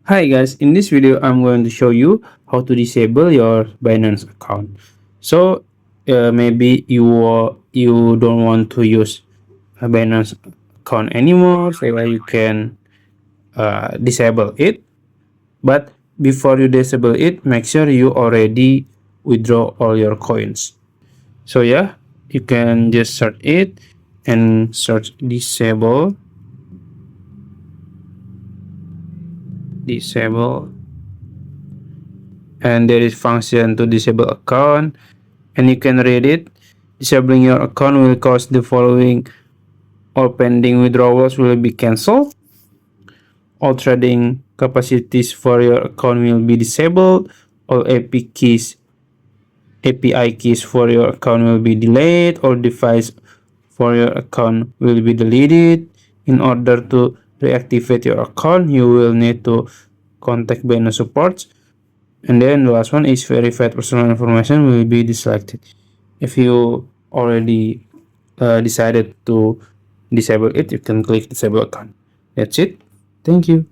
Hi guys, in this video I'm going to show you how to disable your Binance account. So maybe you don't want to use a Binance account anymore, so you can disable it. But before you disable it, make sure you already withdraw all your coins. So yeah, you can just search it and search disable, and there is function to disable account, and you can read it. Disabling your account will cause the following: all pending withdrawals will be cancelled, all trading capacities for your account will be disabled, all API keys for your account will be delayed, all device for your account will be deleted. In order to reactivate your account, you will need to contact Binance support. And then the last one is verified personal information will be deselected. If you already decided to disable it, you can click disable account. That's it. Thank you.